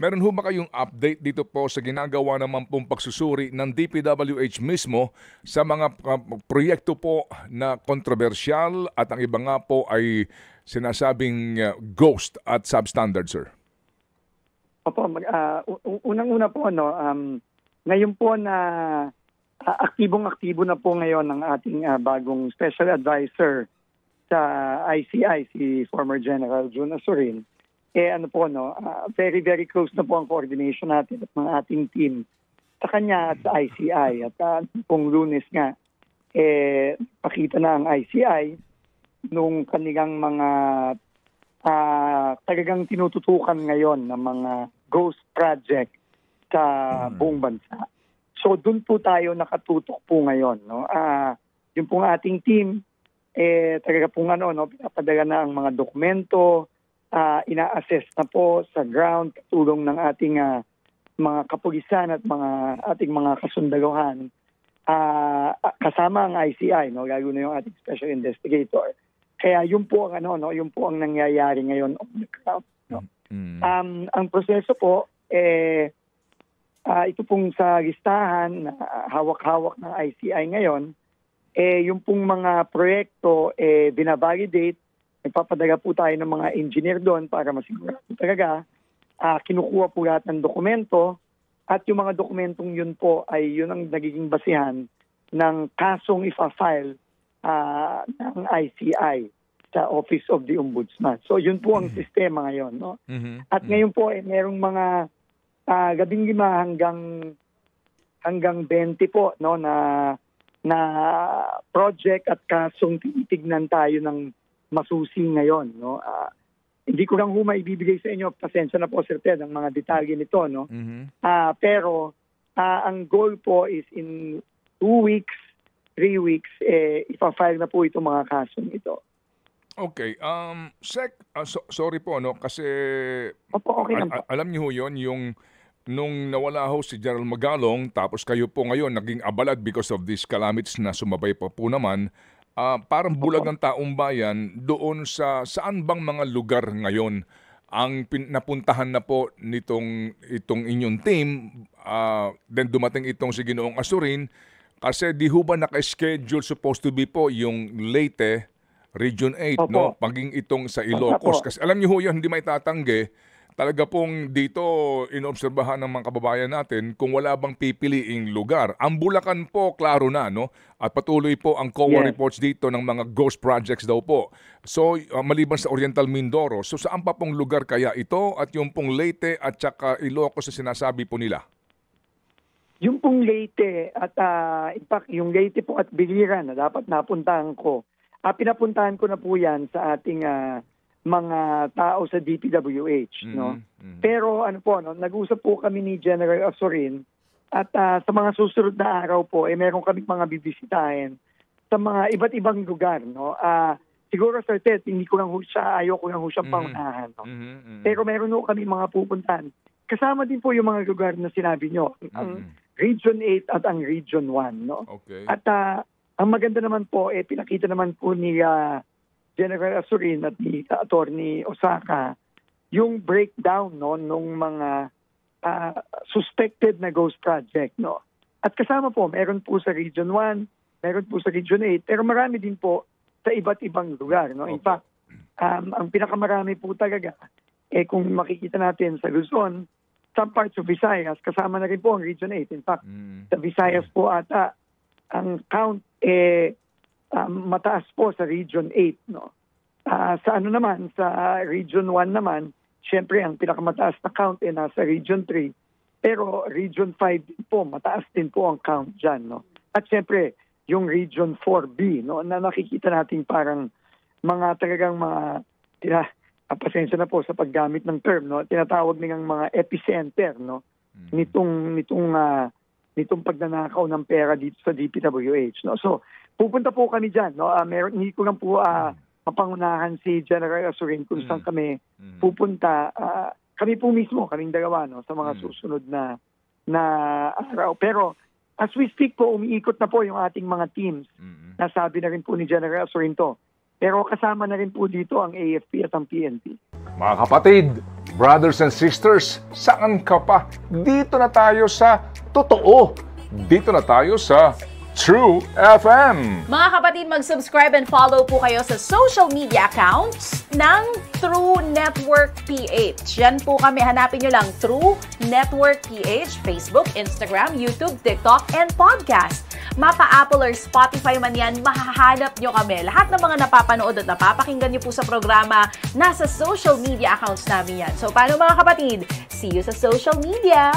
Meron ho ba kayong update dito po sa ginagawa naman pong pagsusuri ng DPWH mismo sa mga proyekto po na kontrobersyal at ang iba nga po ay sinasabing ghost at substandard, sir? Opo, unang-una po, ngayon po na aktibong-aktibo na po ngayon ang ating bagong special advisor sa ICI, si former General June Azurin. Very, very close na po ang coordination natin at mga ating team sa kanya at sa ICI. At pong Lunes nga, pakita na ang ICI nung kanilang mga talagang tinututukan ngayon ng mga ghost project sa buong bansa. So doon po tayo nakatutok po ngayon. No? Yung pong ating team, talaga pong pinapadala na ang mga dokumento, ina-assess na po sa ground, katulong ng ating mga kapulisan at ating mga kasundaluhan. Kasama ang ICI, no? Lalo na yung ating special investigator. Kaya yun po ang nangyayari ngayon on the ground. No? Ang proseso po, ito pong sa listahan, hawak-hawak ng ICI ngayon, yung pong mga proyekto, binavalidate, nagpapadala po tayo ng mga engineer doon para masigurado talaga, kinukuha po lahat ng dokumento, at yung mga dokumentong yun po ay yun ang nagiging basihan ng kasong ifa-file ng ICI sa Office of the Ombudsman. So yun po ang sistema ngayon. No? At ngayon po merong mga 15 hanggang 20 po no, na project at kasong tinitignan tayo ng masusi ngayon. No? Hindi ko lang maibibigay sa inyo, pasensya na po Sir Ted, ang mga detalye nito. No? Pero ang goal po is in 2 weeks, 3 weeks, ipa-file na po itong mga kasong ito. Okay. Sec, sorry po, no? Kasi Opo, okay lang po. Alam niyo ho yun, nung nawala ho si General Magalong, tapos kayo po ngayon naging abalad because of these calamities na sumabay pa po naman, parang bulag ng taong bayan doon sa saan bang mga lugar ngayon ang napuntahan na po itong inyong team, then dumating itong si Ginoong Azurin. Kasi di ho ba naka-schedule supposed to be po yung Leyte, Region 8, Opo. no? Paging itong sa Ilocos. Kasi alam niyo ho yan, hindi may tatanggi. Talaga pong dito inobserbahan ng mga kababayan natin kung wala bang pipiliing lugar. Ang Bulacan po, klaro na, no? At patuloy po ang COA reports dito ng mga ghost projects daw po. So, maliban sa Oriental Mindoro, so saan pa pong lugar kaya ito at yung pong Leyte at saka Ilocos na sinasabi po nila? Yung pong Leyte at in fact, yung Leyte po at Biliran na dapat napuntahan ko. Pinapuntahan ko na po yan sa ating mga tao sa DPWH. No? Pero nag-usap po kami ni General Azurin at sa mga susunod na araw po, meron kami mga bibisitahin sa mga iba't ibang lugar. No? Siguro Sir Ted, ayaw ko lang siyang pangunahan. No? Pero meron po kami mga pupuntahan. Kasama din po yung mga lugar na sinabi nyo. Ang Region 8 at ang Region 1. No? Okay. At ang maganda naman po, pinakita naman po ni General Azurin at ni Attorney Osaka yung breakdown nung mga suspected na ghost project. No? At kasama po, meron po sa Region 1, meron po sa Region 8, pero marami din po sa iba't ibang lugar. No? In fact, ang pinakamarami po talaga, kung makikita natin sa Luzon, some parts of Visayas, kasama na rin po ang Region 8. In fact, sa Visayas po ata, ang count mataas po sa Region 8. No? Sa Region 1 naman, syempre ang pinakamataas na count nasa Region 3. Pero Region 5 din po, mataas din po ang count dyan. No? At syempre, yung Region 4B, no? Na nakikita natin parang mga talagang pasensya na po sa paggamit ng term, no? Tinatawag nilang mga epicenter, no? Nitong pagnanakaw ng pera dito sa DPWH. No? So, pupunta po kami dyan. No? Hindi ko lang po mapangunahan si General Azurin kung saan kami pupunta. Kami po mismo, kaming dalawa, no? Sa mga susunod na araw. Pero, as we speak po, umiikot na po yung ating mga teams. Nasabi na rin po ni General Azurin to. Pero kasama na rin po dito ang AFP at ang PNP. Mga kapatid, Brothers and sisters, saan ka pa? Dito na tayo sa totoo. Dito na tayo sa True FM. Mga kapatid, mag-subscribe and follow po kayo sa social media accounts ng True Network PH. Yan po kami. Hanapin nyo lang True Network PH, Facebook, Instagram, YouTube, TikTok, and podcast. Mapa Apple or Spotify man yan, mahahanap nyo kami. Lahat ng mga napapanood at napapakinggan nyo po sa programa, nasa social media accounts namin yan. So, paano mga kapatid? See you sa social media!